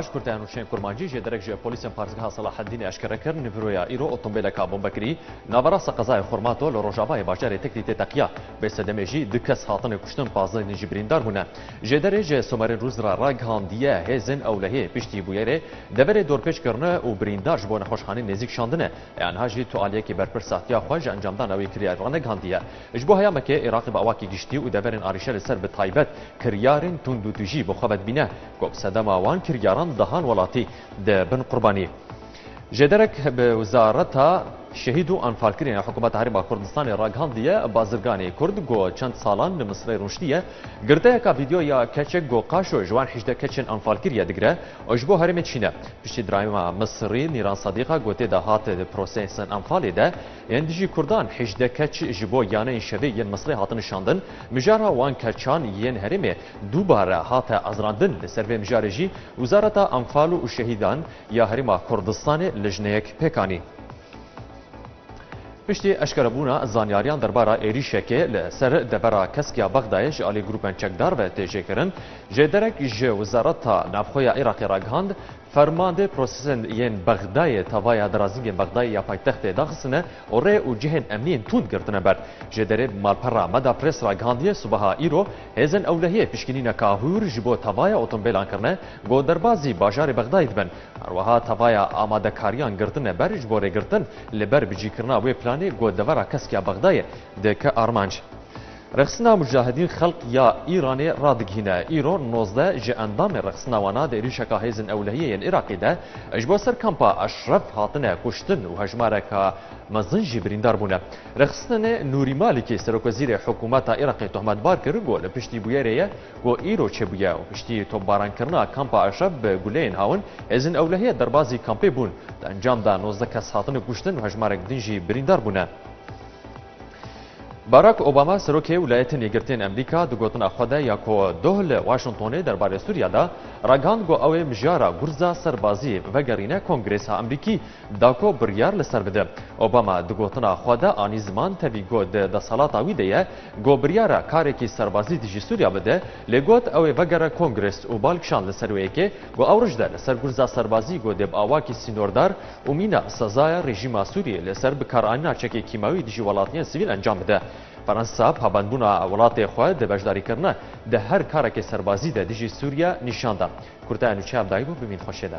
اشکرتان وشین کرمانجی جدرک پلیس پارتگاه صلاح الدین اشکره کرد نفرویا ایرو اتومبیل کابون بکری نوراس قضای فرماتو لروجابای باجر تکتیت تقیا به سدمجی دکس هاتن کشتن پازده نجبریندار بونه جدرک سومر روز را راگاندیه هزن اولهی پشتی بویره دور دورپیش کرنه و بریندار جبون خوشخانه نزیک شاندنه آنها جی تو علیه کی برپرساتیا خوش انجام دان اوی کریار راگاندیه اجبو هیا مکه عراق با واکی گشتی و دورن آریشل سر به تایبت کریارن تندو تجی بخوابت بینه گوب صدام وان کریاران دهان ولاتی ده بن قربانی جدرک به وزارتها شهید و انفالکرین حکومت هرم کردستان راگاندیه بازرگانی کرد گو چند سالان مصر رشدیه گرده کا ویدیو یا کچک گو قاشو جوان حجده کچن انفالکریه دگره اجبو هرم چینه پشت درایم مصری نیران صدیقه گوته ده هات پروسیسن انفالی ده اندیجی کردان حجده کچ جبو یانه شوی ین مصری هاتن شاندن مجارا وان کچان ین هرم دوباره هات ازراندن لسر مجارجی وزارت انفال و شهیدان یا هرم کردستان لجنیک پکانی پشتی اشکربونا زانیاریان درباره ایریشکه لسر دبرا کسکیا بغدایش علی گروپن چکدار و تجیکرن جدرک ج وزارت نافخویا عراق راگهاند فرمانده پروسسن ین بغدای توای درازینگ بغدای یا پایتخت داخسنه اوره او جهن امنین توند گرتنه بر جدره مالپرا مدا پرس راگهاندیه صبح ایرو هزن اولهیه پیشکینین کاهور جبو توای اتومبیلان کرنه گو دربازی باجار بغدای دبن اروها توای آماده کاریان گرتنه بر جبو رگرتن لبر بجی کرنا و پلانی گو دورا کسکیا بغدای دک آرمانج رقصنا مجاهدین خلق یا ایرانی رادگینه ایران 19 ج اندام رقصنا وانا د ریشکا هیزن اولهیه العراقی ده اجبو سر کمپا اشرف هاتنه کشتن و هجماره که مزن جبریندار بونه رقصنه نوری مالکی سرک وزیر حکومت عراقی تهمت بار کرد گو لپشتی بویریه گو ایرو چه بویه و پشتی توباران کرنا کمپا اشرف به گلین هاون هیزن اولهیه دربازی کمپی بون د انجام ده 19 کس هاتنه کشتن و هجماره دنجی بریندار بونه باراک اوباما سروک ولایت نیگرتین امریکا دگوتن خدا یا کو دهل واشنطن درباره سوریه دا راگان گو او مجارا گرزا سربازی و گرینه کنگرس امریکی داکو بریار لسر بده اوباما دگوتن خدا آنی زمان تبی گو د صلات اوی ده گو بریارا کاری کی سربازی دی سوریه بده لگوت او وگره کنگرس او بالکشان لسروی که گو اورج ده لسر گرزا سربازی گو دب اواکی سینوردار اومینا سزای رژیم سوریه لسر بکارانه چکی کیماوی دی ولاتین سیویل انجام بده فرانسا پابندبونا ولات خود د بجداری کرنه د هر کارک سربازی د دیجی سوریه نشان ده. کورتان و چاب دایبو ببین خوشیده.